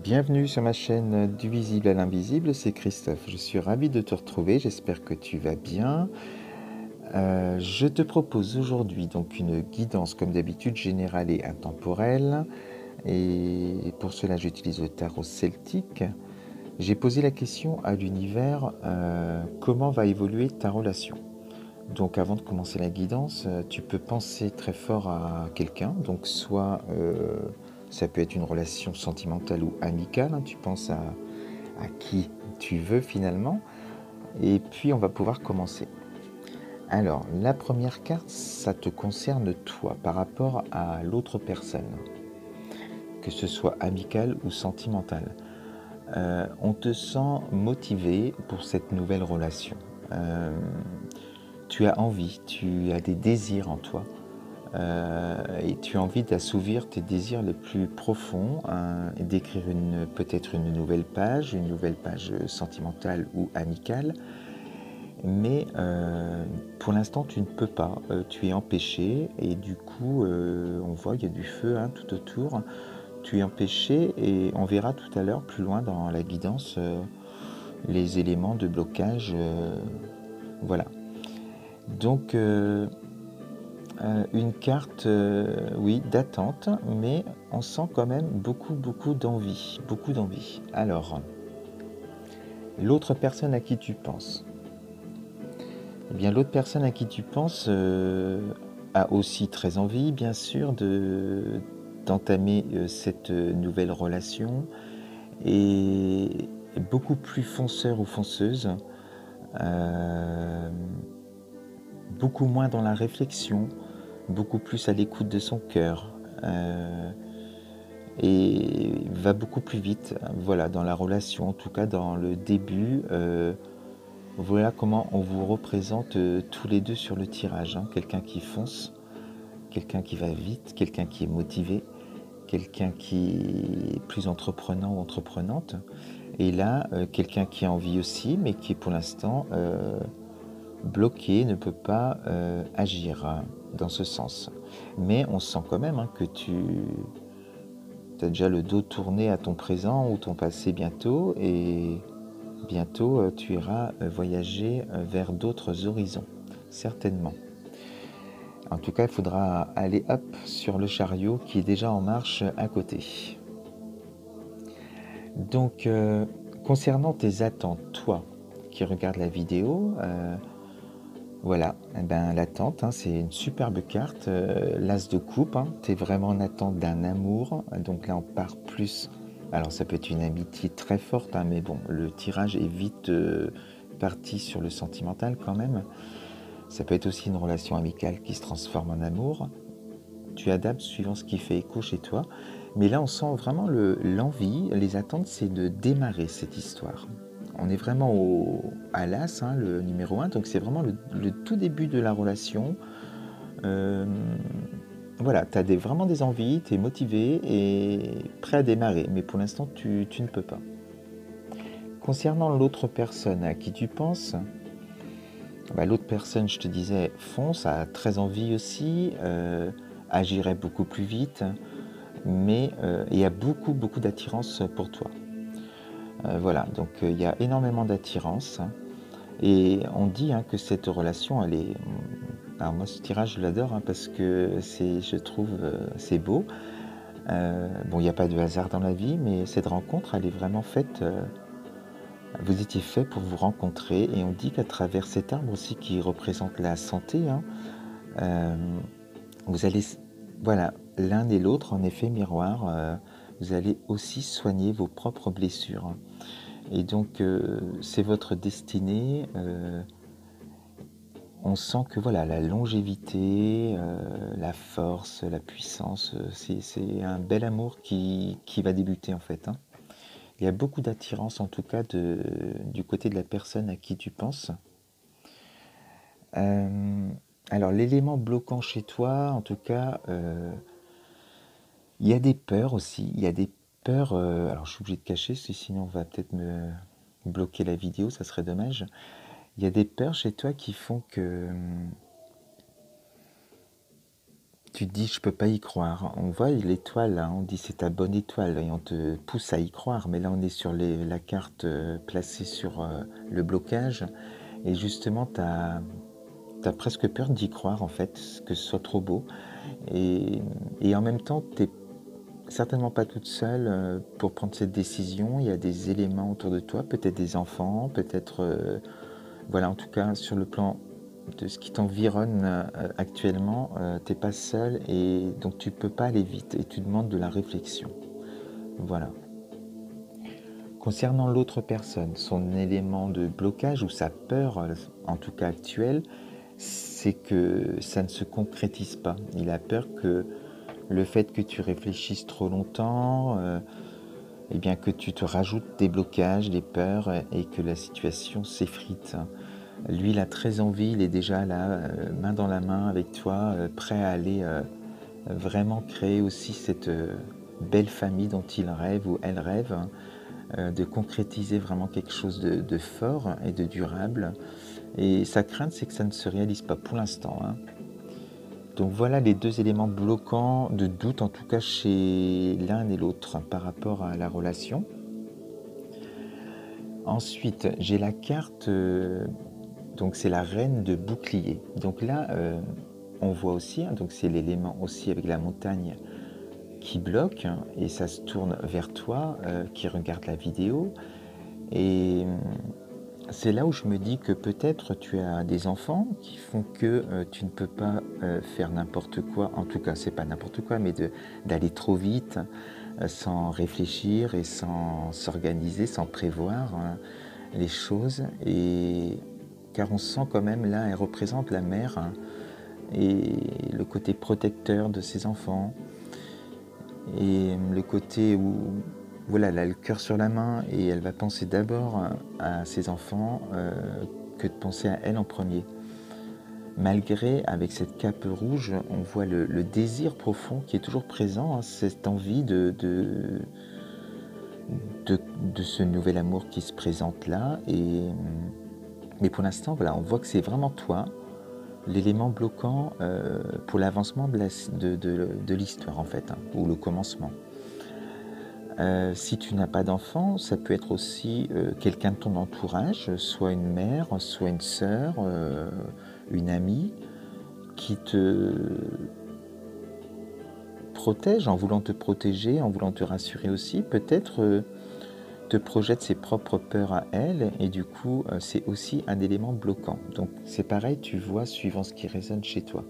Bienvenue sur ma chaîne du visible à l'invisible, c'est Christophe. Je suis ravi de te retrouver, j'espère que tu vas bien. Je te propose aujourd'hui donc une guidance comme d'habitude générale et intemporelle. Et pour cela j'utilise le tarot celtique. J'ai posé la question à l'univers, comment va évoluer ta relation? Donc avant de commencer la guidance, tu peux penser très fort à quelqu'un, donc soit ça peut être une relation sentimentale ou amicale, hein, tu penses à qui tu veux finalement, et puis on va pouvoir commencer. Alors, la première carte, ça te concerne toi par rapport à l'autre personne, que ce soit amical ou sentimental. On te sent motivé pour cette nouvelle relation. Tu as envie, tu as des désirs en toi. Et tu as envie d'assouvir tes désirs les plus profonds, et d'écrire peut-être une nouvelle page sentimentale ou amicale, mais pour l'instant tu ne peux pas, tu es empêché et du coup on voit qu'il y a du feu tout autour, tu es empêché et on verra tout à l'heure plus loin dans la guidance les éléments de blocage, voilà. Donc une carte, oui, d'attente, mais on sent quand même beaucoup d'envie, beaucoup d'envie. Alors, l'autre personne à qui tu penses? Eh bien, l'autre personne à qui tu penses a aussi très envie, bien sûr, d'entamer cette nouvelle relation et est beaucoup plus fonceur ou fonceuse, euh, beaucoup moins dans la réflexion, beaucoup plus à l'écoute de son cœur, et va beaucoup plus vite, voilà, dans la relation, en tout cas dans le début. Voilà comment on vous représente tous les deux sur le tirage, hein. Quelqu'un qui fonce, quelqu'un qui va vite, quelqu'un qui est motivé, quelqu'un qui est plus entreprenant ou entreprenante, et là, quelqu'un qui a envie aussi, mais qui est pour l'instant bloqué, ne peut pas agir, hein, dans ce sens. Mais on sent quand même, hein, que tu as déjà le dos tourné à ton présent ou ton passé bientôt, et bientôt tu iras voyager vers d'autres horizons, certainement. En tout cas, il faudra aller hop sur le chariot qui est déjà en marche à côté. Donc, concernant tes attentes, toi qui regardes la vidéo, voilà, eh ben, l'attente, hein, c'est une superbe carte, l'as de coupe, hein, tu es vraiment en attente d'un amour, donc là on part plus, alors ça peut être une amitié très forte, hein, mais bon, le tirage est vite parti sur le sentimental quand même, ça peut être aussi une relation amicale qui se transforme en amour, tu adaptes suivant ce qui fait écho chez toi, mais là on sent vraiment l'envie, les attentes, c'est de démarrer cette histoire. On est vraiment à l'as, hein, le numéro 1, donc c'est vraiment le tout début de la relation. Euh, voilà, tu as vraiment des envies, tu es motivé et prêt à démarrer, mais pour l'instant tu ne peux pas. Concernant l'autre personne à qui tu penses, bah, l'autre personne, je te disais, fonce, a très envie aussi, agirait beaucoup plus vite, mais il y a beaucoup d'attirance pour toi. Voilà, donc il y a énormément d'attirance, hein, et on dit, hein, que cette relation, elle est... Alors moi, ce tirage, je l'adore, hein, parce que je trouve, c'est beau. Bon, il n'y a pas de hasard dans la vie, mais cette rencontre, elle est vraiment faite... vous étiez fait pour vous rencontrer, et on dit qu'à travers cet arbre aussi qui représente la santé, hein, euh, vous allez, voilà, l'un et l'autre, en effet miroir, vous allez aussi soigner vos propres blessures. Et donc, c'est votre destinée. On sent que voilà, la longévité, la force, la puissance, c'est un bel amour qui va débuter en fait, hein. Il y a beaucoup d'attirance en tout cas du côté de la personne à qui tu penses. Euh, alors l'élément bloquant chez toi, en tout cas, il y a des peurs aussi. Il y a des peurs. Alors je suis obligé de cacher, sinon on va peut-être me bloquer la vidéo, ça serait dommage. Il y a des peurs chez toi qui font que tu te dis, je peux pas y croire. On voit l'étoile, hein, on dit c'est ta bonne étoile et on te pousse à y croire. Mais là, on est sur la carte placée sur le blocage. Et justement, t'as presque peur d'y croire, en fait, que ce soit trop beau. Et, et en même temps, t'es certainement pas toute seule pour prendre cette décision. Il y a des éléments autour de toi, peut-être des enfants, peut-être, voilà, en tout cas, sur le plan de ce qui t'environne actuellement, t'es pas seul et donc tu peux pas aller vite et tu demandes de la réflexion. Voilà. Concernant l'autre personne, son élément de blocage ou sa peur, en tout cas actuelle, c'est que ça ne se concrétise pas. Il a peur que le fait que tu réfléchisses trop longtemps, eh bien que tu te rajoutes des blocages, des peurs et que la situation s'effrite. Lui, il a très envie, il est déjà là, main dans la main avec toi, prêt à aller vraiment créer aussi cette belle famille dont il rêve ou elle rêve, hein, de concrétiser vraiment quelque chose de fort et de durable. Et sa crainte, c'est que ça ne se réalise pas pour l'instant, hein. Donc voilà les deux éléments bloquants de doute, en tout cas chez l'un et l'autre, hein, par rapport à la relation. Ensuite, j'ai la carte, donc c'est la reine de bouclier. Donc là, on voit aussi, hein, donc c'est l'élément aussi avec la montagne qui bloque, hein, et ça se tourne vers toi, qui regarde la vidéo. Et c'est là où je me dis que peut-être tu as des enfants qui font que tu ne peux pas faire n'importe quoi, en tout cas c'est pas n'importe quoi, mais d'aller trop vite, sans réfléchir et sans s'organiser, sans prévoir, hein, les choses. Et car on sent quand même là, elle représente la mère, hein, et le côté protecteur de ses enfants, et le côté où voilà, elle a le cœur sur la main et elle va penser d'abord à ses enfants que de penser à elle en premier. Malgré, avec cette cape rouge, on voit le désir profond qui est toujours présent, hein, cette envie de ce nouvel amour qui se présente là. Mais pour l'instant, voilà, on voit que c'est vraiment toi, l'élément bloquant pour l'avancement de l'histoire, en fait, hein, ou le commencement. Si tu n'as pas d'enfant, ça peut être aussi quelqu'un de ton entourage, soit une mère, soit une sœur, une amie, qui te protège en voulant te protéger, en voulant te rassurer aussi, peut-être te projette ses propres peurs à elle, et du coup c'est aussi un élément bloquant. Donc c'est pareil, tu vois suivant ce qui résonne chez toi.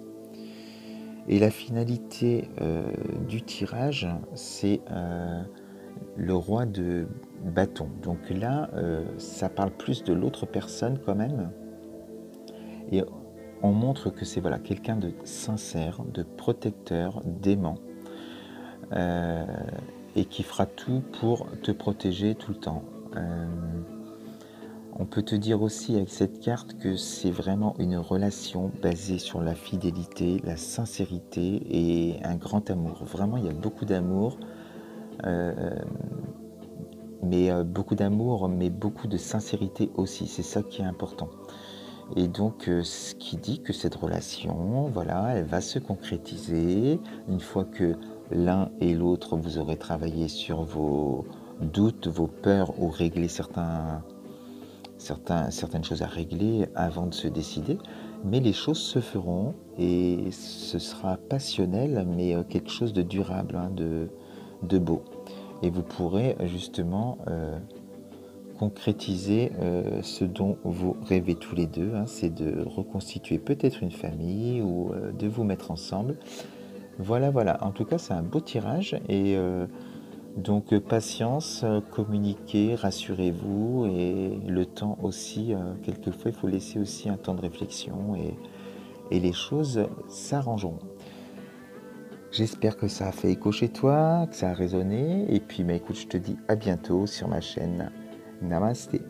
Et la finalité du tirage, c'est le roi de bâton. Donc là, ça parle plus de l'autre personne quand même. Et on montre que c'est voilà, quelqu'un de sincère, de protecteur, d'aimant. Et qui fera tout pour te protéger tout le temps. On peut te dire aussi avec cette carte que c'est vraiment une relation basée sur la fidélité, la sincérité et un grand amour. Vraiment, il y a beaucoup d'amour. Mais beaucoup d'amour, mais beaucoup de sincérité aussi, c'est ça qui est important. Et donc, ce qui dit que cette relation, voilà, elle va se concrétiser une fois que l'un et l'autre, vous aurez travaillé sur vos doutes, vos peurs ou réglé certaines choses à régler avant de se décider. Mais les choses se feront et ce sera passionnel, mais quelque chose de durable, hein, de beau. Et vous pourrez justement concrétiser ce dont vous rêvez tous les deux, hein, c'est de reconstituer peut-être une famille ou de vous mettre ensemble. Voilà, voilà. En tout cas, c'est un beau tirage et donc patience, communiquez, rassurez-vous et le temps aussi, quelquefois, il faut laisser aussi un temps de réflexion et les choses s'arrangeront. J'espère que ça a fait écho chez toi, que ça a résonné. Et puis, écoute, je te dis à bientôt sur ma chaîne. Namasté.